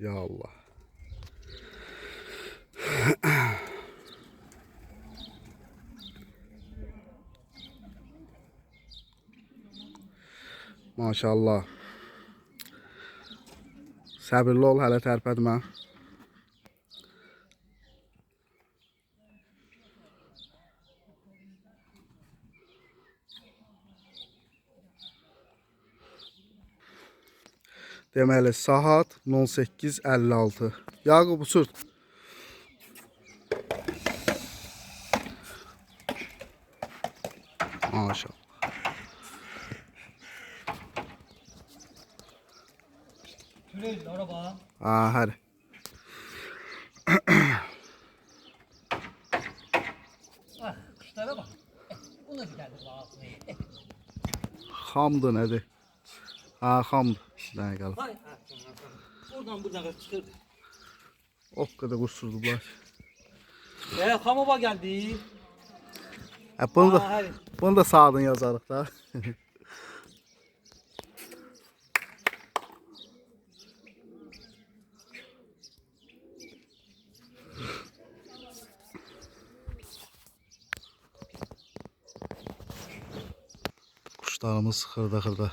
Ya Allah. Maşallah. Səbirli ol, hələ tərpətmə. Deməli, saat 18:56. Yaqub uçur. Maşallah. Tüleydi araba. Hadi. Ah, kuşlara bak. Buna giderdi ağzına. Xamdı nədir? Xamdı. Dənə qalıb. Vay, buradan çıxırdı. O qədər qursurdular. Hamama geldi. Bunu da sağdan yazarıq da. Kuşlarımız xırda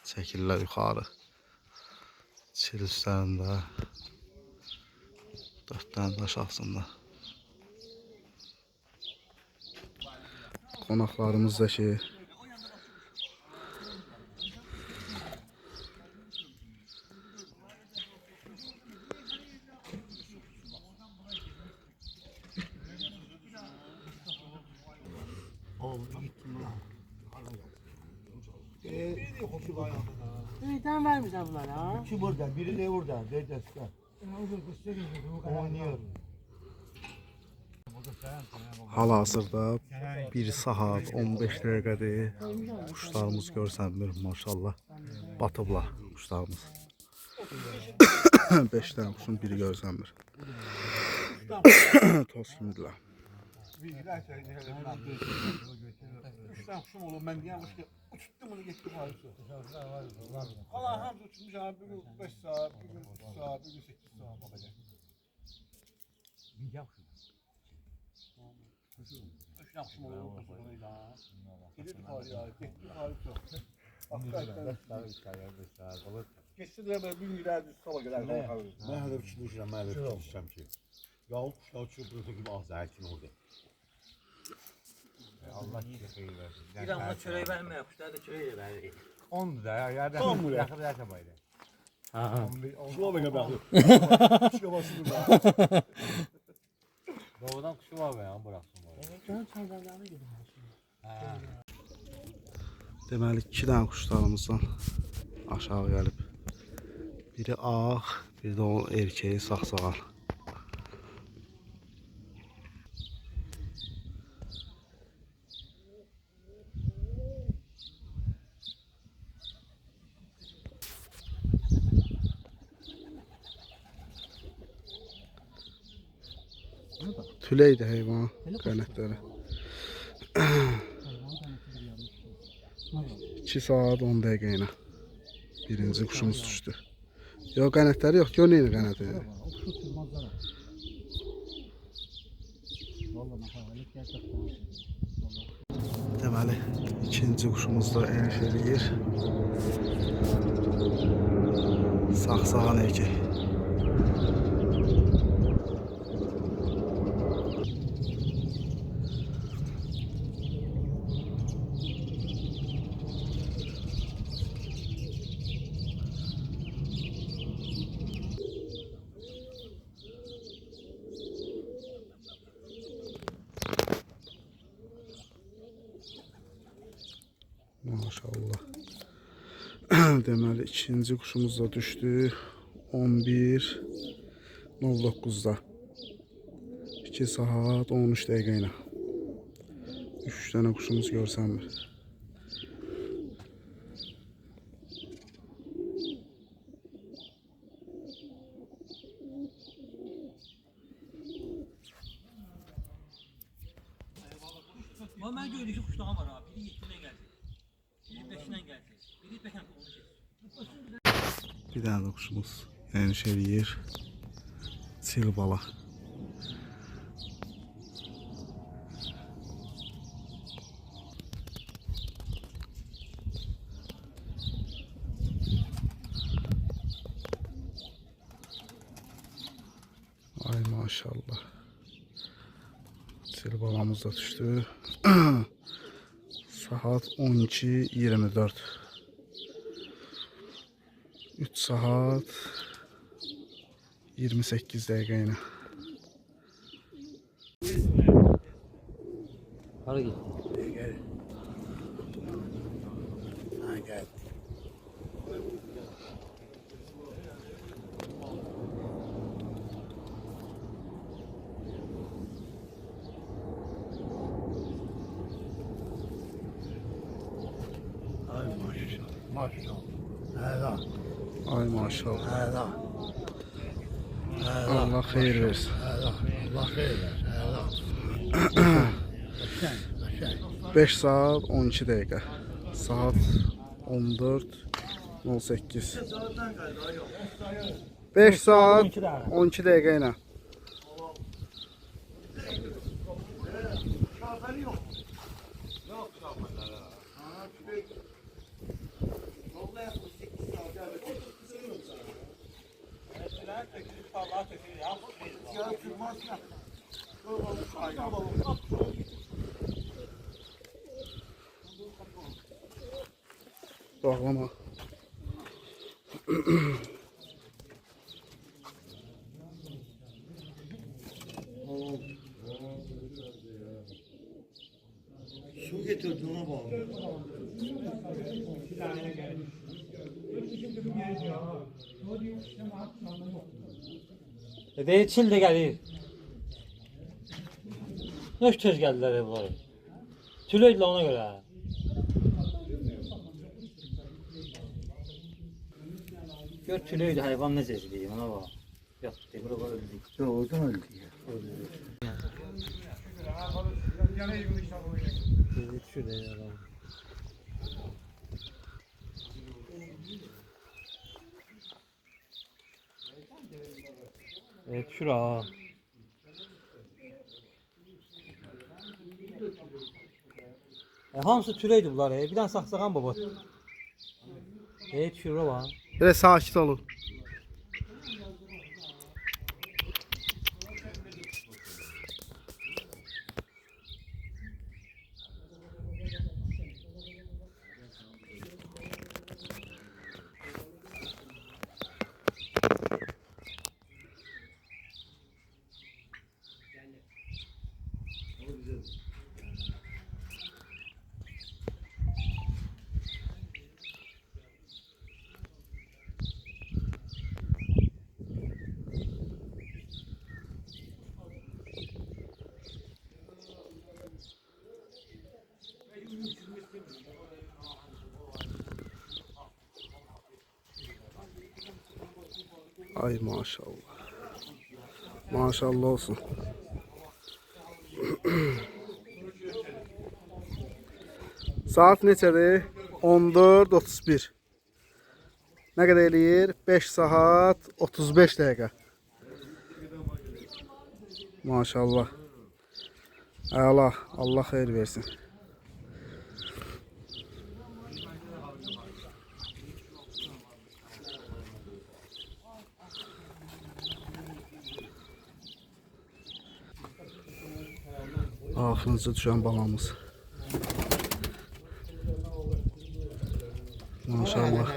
çəkirlər yuxarı. Çil üstlərində. 4 dənə daş altında. Qonaqlarımız da ki Neden vermeyeceğim bunlara? İki burada, biri de burada. Dedesi. Oynuyor. hal-hazırda 1 saat 15 dəqiqədir. Quşlarımız görsənmir maşallah. Batıblar quşlarımız. 5 dənə quşun biri görsənmir. Toz kimidirlər. Kuştan kuşum olur. Ben diyemiş ki uçuttum bunu gitti harika. Allah hamza uçmuş abi. Bir gün 5 saat, bir gün 3 saat, bir gün 8 saat bakacak. Kuştan kuşum olur. Gitti harika. Gitti harika. Geçti de böyle bir gün giderdi sabah giderdi. Ben hala bir şey düşüneceğim, ben hala bir şey düşüneceğim ki. Yavuk kuşlar uçuyor, burası gibi azayetçin orada. Allah çöreği versin. Bir anda çöreği vermiyor. Kuşlar da çöreği de veriyor. 10 da ya, yerden 10 lira. yakın derse baydı. Şuna bak abi. Şuna basın da. Doğudan kuşu var be ya, bıraksın var. Deməli 2 dənə quşlarımızdan aşağı gəlib. Biri ağ, biri də onun erkeği sağsağal. Tüleydi heyvan qanətləri. 2 saat 10 dəqiqə ilə birinci quşumuz düşdü. Yox, qanətləri yox, gör neyini qanəti. Deməli, ikinci quşumuz da eniş eləyir. Sağsağan erkək. Maşallah. Deməli ikinci quşumuz da düşdü. 11:09-da. 2 saat 13 dəqiqə ilə. 3 dənə quşumuz görsənmir. Ben gördüm ki kuş daha var abi. Biri 7'den geldi. Biri 5'den geldi. Biri 5'den olacak. Bir dənə də quşumuz Əniş eləyir. Çil bala. Ay maşallah. Çil balamız da düştü. Saat 12:24. 3 saat 28 dəqiqə ilə. Hara gitti? Ha gel. Ay maşallah. Maşallah. Helal. Ay maşallah. Helal. Allah xeyir versin. Helal. Allah xeyir versin. Helal. Sen. 5 saat 12 dəqiqə. Saat 14:08. 5 saat 12 dəqiqə ilə. Şoförü yok. Yok şoförleri. Ha, sürekli. Yolda yapmış 8 saat. Ya tırmaz ya. Bağlama. Su getirdi ona bağlı. Deyir Çil də gəlir. Nöş tez gəldilər evləri. Tülöydülər ona görə. Gör tülöydü hayvan necə izləyir ona bax. Yatdı, bura öldü. Doğrudan öldü ya. Bizi düşür də ya. Evet, şura. Hamısı türeydi bunlar. Bir dənə saxsağan baba. Evet, şura var. Belə sakit olun. Ay maşallah. Maşallah olsun. Saat neçədir? 14:31. Nə qədər eləyir? 5 saat 35 dəqiqə. Maşallah. Allah, Allah xeyir versin. Axırıncı düşən balamız. Maşallah.